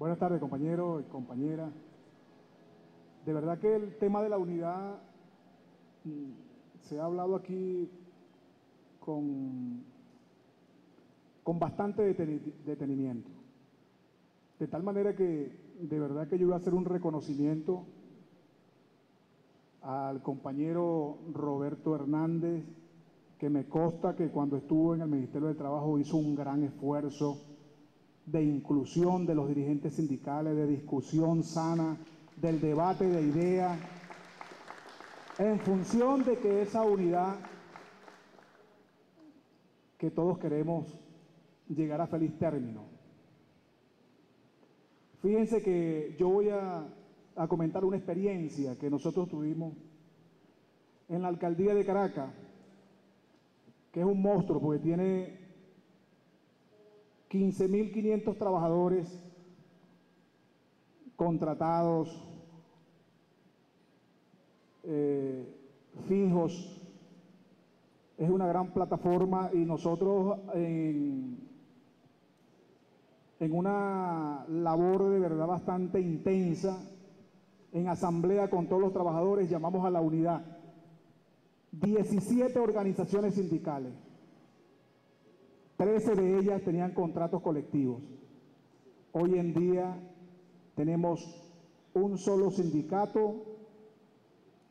Buenas tardes, compañeros y compañeras. De verdad que el tema de la unidad se ha hablado aquí con bastante detenimiento. De tal manera que de verdad que yo voy a hacer un reconocimiento al compañero Roberto Hernández, que me consta que cuando estuvo en el Ministerio del Trabajo hizo un gran esfuerzo de inclusión de los dirigentes sindicales, de discusión sana, del debate de ideas, en función de que esa unidad que todos queremos llegar a feliz término. Fíjense que yo voy a comentar una experiencia que nosotros tuvimos en la alcaldía de Caracas, que es un monstruo porque tiene 15.500 trabajadores contratados, fijos. Es una gran plataforma y nosotros en una labor de verdad bastante intensa, en asamblea con todos los trabajadores, llamamos a la unidad 17 organizaciones sindicales. 13 de ellas tenían contratos colectivos. Hoy en día tenemos un solo sindicato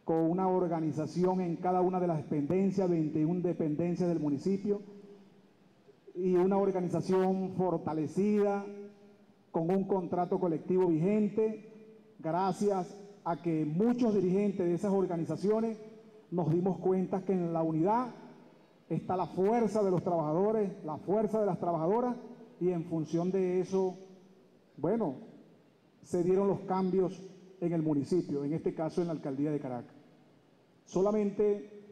con una organización en cada una de las dependencias, 21 dependencias del municipio, y una organización fortalecida con un contrato colectivo vigente, gracias a que muchos dirigentes de esas organizaciones nos dimos cuenta que en la unidad está la fuerza de los trabajadores, la fuerza de las trabajadoras, y en función de eso, bueno, se dieron los cambios en el municipio, en este caso en la alcaldía de Caracas. Solamente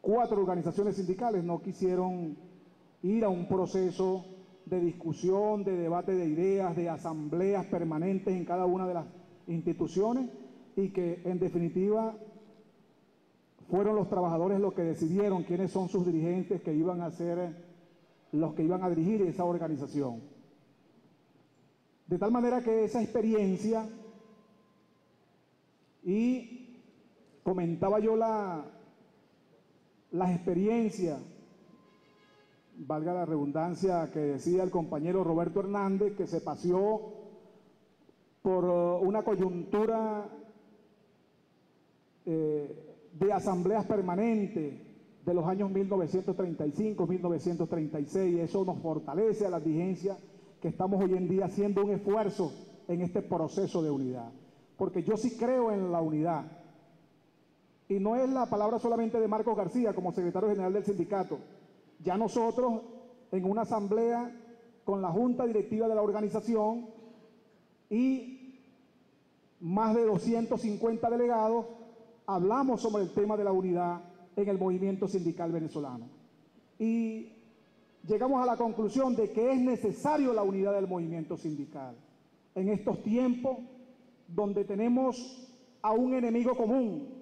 4 organizaciones sindicales no quisieron ir a un proceso de discusión, de debate de ideas, de asambleas permanentes en cada una de las instituciones, y que en definitiva fueron los trabajadores los que decidieron quiénes son sus dirigentes que iban a ser los que iban a dirigir esa organización. De tal manera que esa experiencia, y comentaba yo las experiencias, valga la redundancia que decía el compañero Roberto Hernández, que se paseó por una coyuntura de asambleas permanentes de los años 1935, 1936, eso nos fortalece a la dirigencia que estamos hoy en día haciendo un esfuerzo en este proceso de unidad, porque yo sí creo en la unidad, y no es la palabra solamente de Marcos García como secretario general del sindicato. Ya nosotros en una asamblea con la junta directiva de la organización y más de 250 delegados hablamos sobre el tema de la unidad en el movimiento sindical venezolano. Y llegamos a la conclusión de que es necesario la unidad del movimiento sindical en estos tiempos donde tenemos a un enemigo común,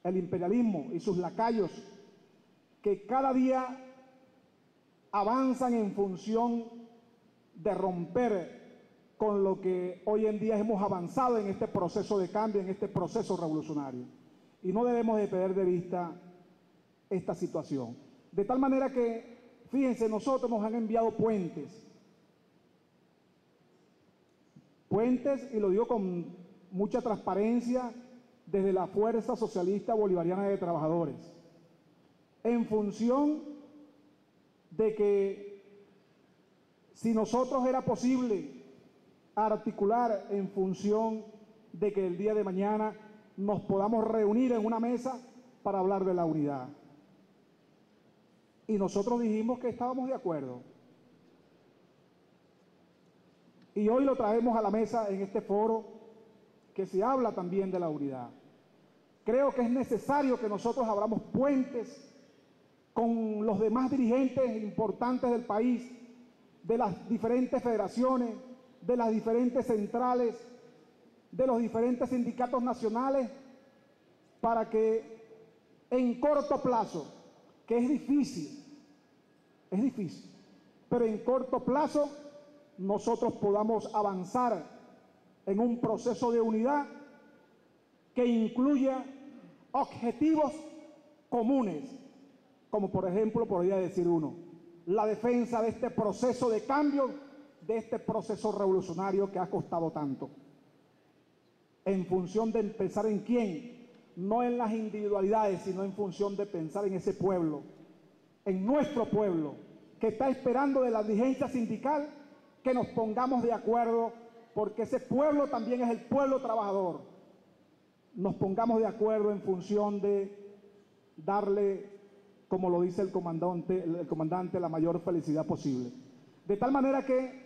el imperialismo y sus lacayos, que cada día avanzan en función de romper con lo que hoy en día hemos avanzado en este proceso de cambio, en este proceso revolucionario. Y no debemos de perder de vista esta situación. De tal manera que, fíjense, nosotros nos han enviado puentes, y lo digo con mucha transparencia, desde la Fuerza Socialista Bolivariana de Trabajadores, en función de que si nosotros era posible articular en función de que el día de mañana nos podamos reunir en una mesa para hablar de la unidad. Y nosotros dijimos que estábamos de acuerdo. Y hoy lo traemos a la mesa en este foro que se habla también de la unidad. Creo que es necesario que nosotros abramos puentes con los demás dirigentes importantes del país, de las diferentes federaciones, de las diferentes centrales, de los diferentes sindicatos nacionales, para que en corto plazo, que es difícil, pero en corto plazo nosotros podamos avanzar en un proceso de unidad que incluya objetivos comunes, como por ejemplo, podría decir uno, la defensa de este proceso de cambio, de este proceso revolucionario que ha costado tanto. En función de pensar en quién, no en las individualidades, sino en función de pensar en ese pueblo, en nuestro pueblo, que está esperando de la dirigencia sindical que nos pongamos de acuerdo, porque ese pueblo también es el pueblo trabajador. Nos pongamos de acuerdo en función de darle, como lo dice el comandante, la mayor felicidad posible. De tal manera que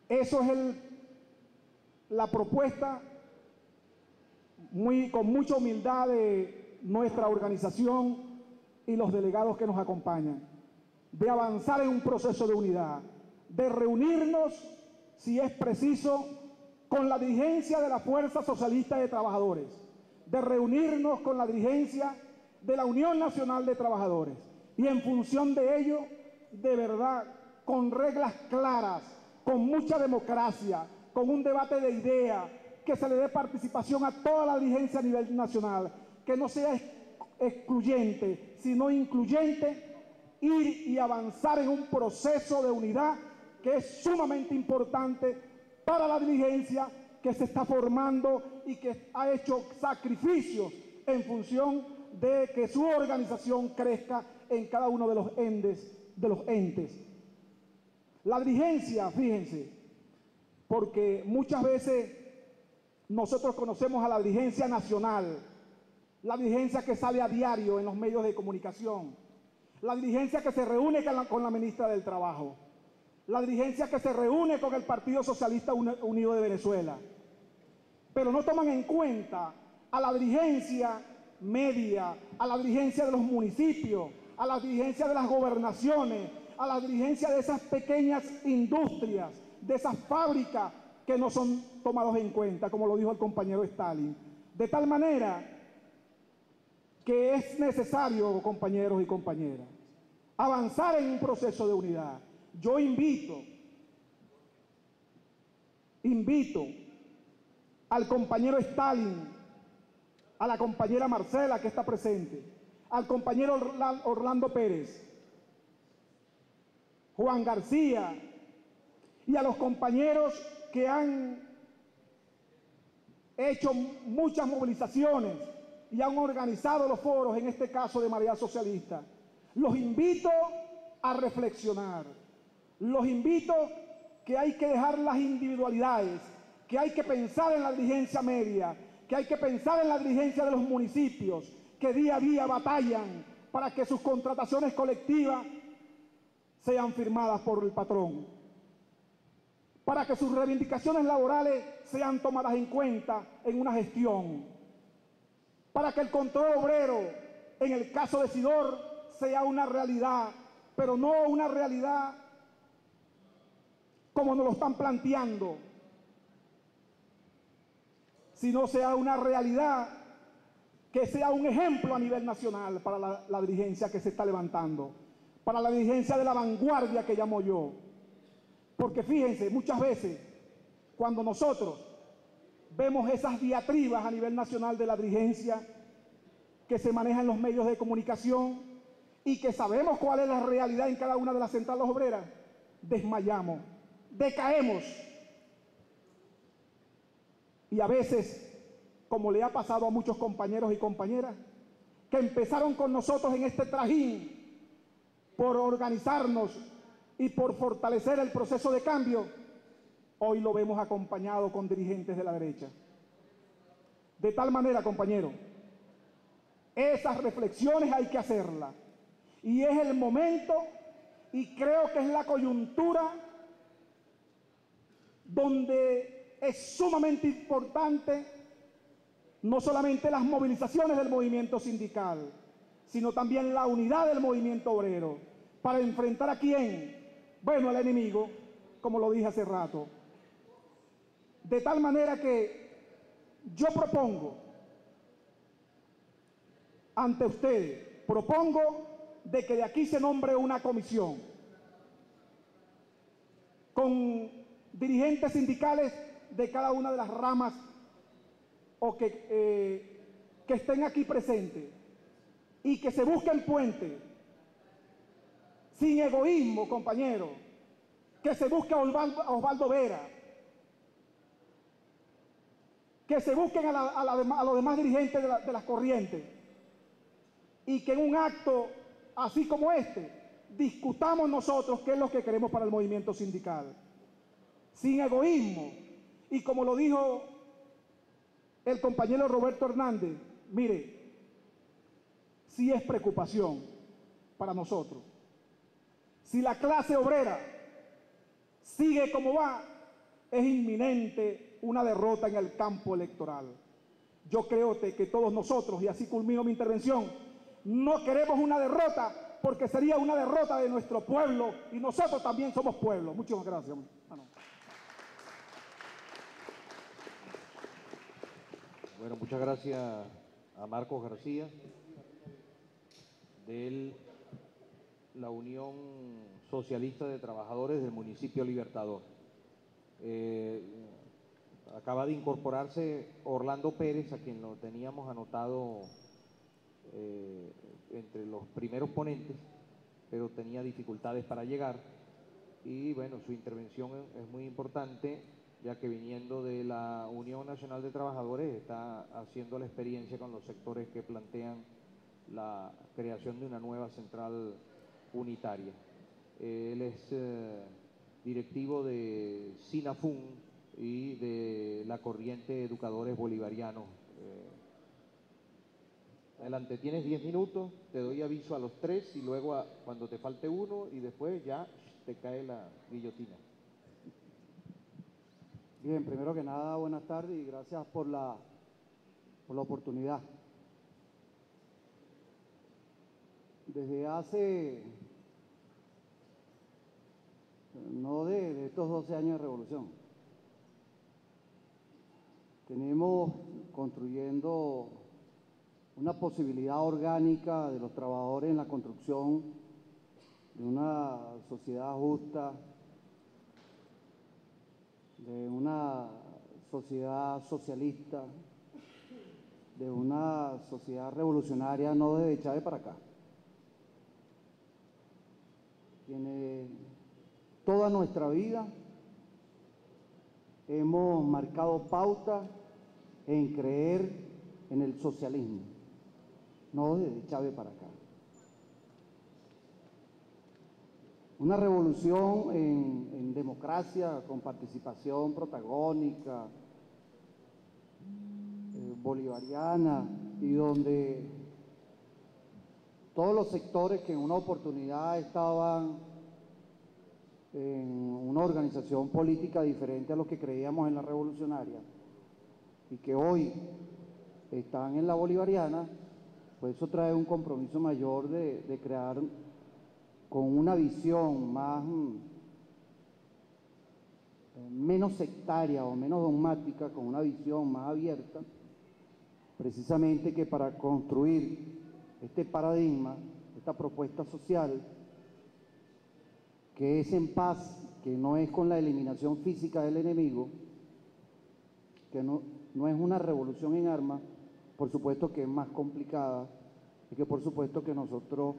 eso es la propuesta con mucha humildad de nuestra organización y los delegados que nos acompañan, de avanzar en un proceso de unidad, de reunirnos, si es preciso, con la dirigencia de la Fuerza Socialista de Trabajadores, de reunirnos con la dirigencia de la Unión Nacional de Trabajadores, y en función de ello, de verdad, con reglas claras, con mucha democracia, con un debate de ideas, que se le dé participación a toda la dirigencia a nivel nacional, que no sea excluyente, sino incluyente, ir y avanzar en un proceso de unidad que es sumamente importante para la dirigencia que se está formando y que ha hecho sacrificios en función de que su organización crezca en cada uno de los entes. La dirigencia, fíjense, porque muchas veces nosotros conocemos a la dirigencia nacional, la dirigencia que sale a diario en los medios de comunicación, la dirigencia que se reúne con la ministra del Trabajo, la dirigencia que se reúne con el Partido Socialista Unido de Venezuela, pero no toman en cuenta a la dirigencia media, a la dirigencia de los municipios, a la dirigencia de las gobernaciones, a la dirigencia de esas pequeñas industrias, de esas fábricas que no son tomados en cuenta, como lo dijo el compañero Stalin. De tal manera que es necesario, compañeros y compañeras, avanzar en un proceso de unidad. Yo invito al compañero Stalin, a la compañera Marcela que está presente, al compañero Orlando Pérez, Juan García y a los compañeros que han hecho muchas movilizaciones y han organizado los foros, en este caso de Marea Socialista. Los invito a reflexionar, los invito que hay que dejar las individualidades, que hay que pensar en la dirigencia media, que hay que pensar en la dirigencia de los municipios, que día a día batallan para que sus contrataciones colectivas sean firmadas por el patrón, para que sus reivindicaciones laborales sean tomadas en cuenta en una gestión, para que el control obrero, en el caso de Sidor, sea una realidad, pero no una realidad como nos lo están planteando, sino sea una realidad que sea un ejemplo a nivel nacional para la dirigencia que se está levantando, para la dirigencia de la vanguardia que llamo yo. Porque fíjense, muchas veces, cuando nosotros vemos esas diatribas a nivel nacional de la dirigencia que se maneja en los medios de comunicación y que sabemos cuál es la realidad en cada una de las centrales obreras, desmayamos, decaemos. Y a veces, como le ha pasado a muchos compañeros y compañeras, que empezaron con nosotros en este trajín por organizarnos y por fortalecer el proceso de cambio, hoy lo vemos acompañado con dirigentes de la derecha. De tal manera, compañeros, esas reflexiones hay que hacerlas. Y es el momento, y creo que es la coyuntura, donde es sumamente importante no solamente las movilizaciones del movimiento sindical, sino también la unidad del movimiento obrero, para enfrentar a quién, bueno, al enemigo, como lo dije hace rato. De tal manera que yo propongo ante ustedes, propongo de que de aquí se nombre una comisión. con dirigentes sindicales de cada una de las ramas o que estén aquí presentes y que se busque el puente sin egoísmo, compañero, que se busque a Osvaldo Vera, que se busquen a los demás dirigentes de las corrientes y que en un acto así como este discutamos nosotros qué es lo que queremos para el movimiento sindical, sin egoísmo. Y como lo dijo el compañero Roberto Hernández, mire, sí es preocupación para nosotros. Si la clase obrera sigue como va, es inminente una derrota en el campo electoral. Yo creo que todos nosotros, y así culmino mi intervención, no queremos una derrota porque sería una derrota de nuestro pueblo y nosotros también somos pueblo. Muchas gracias. Bueno, muchas gracias a Marcos García de la Unión Socialista de Trabajadores del Municipio Libertador. Acaba de incorporarse Orlando Pérez, a quien lo teníamos anotado entre los primeros ponentes, pero tenía dificultades para llegar. Y bueno, su intervención es muy importante, ya que viniendo de la Unión Nacional de Trabajadores está haciendo la experiencia con los sectores que plantean la creación de una nueva central unitaria. Él es directivo de SINAFUN y de la corriente Educadores Bolivarianos. Adelante, tienes 10 minutos, te doy aviso a los 3 y luego cuando te falte uno y después ya te cae la guillotina. Bien, primero que nada, buenas tardes y gracias por la oportunidad. Desde hace, no de estos 12 años de revolución, tenemos construyendo una posibilidad orgánica de los trabajadores en la construcción de una sociedad justa, de una sociedad socialista, de una sociedad revolucionaria, no desde Chávez para acá. Quienes toda nuestra vida hemos marcado pauta en creer en el socialismo, no desde Chávez para acá. Una revolución en democracia, con participación protagónica, bolivariana, y donde todos los sectores que en una oportunidad estaban en una organización política diferente a lo que creíamos en la revolucionaria y que hoy están en la bolivariana, pues eso trae un compromiso mayor de crear con una visión menos sectaria o menos dogmática, con una visión más abierta, precisamente que para construir este paradigma, esta propuesta social, que es en paz, que no es con la eliminación física del enemigo, que no es una revolución en armas, por supuesto que es más complicada y que por supuesto que nosotros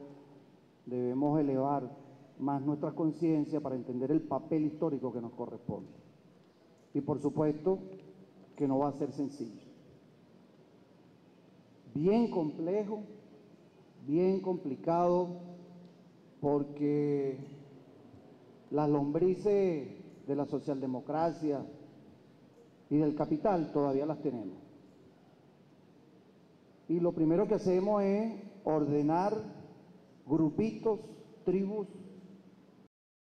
debemos elevar más nuestra conciencia para entender el papel histórico que nos corresponde. Y por supuesto que no va a ser sencillo. Bien complejo, bien complicado, porque las lombrices de la socialdemocracia y del capital todavía las tenemos. Y lo primero que hacemos es ordenar grupitos, tribus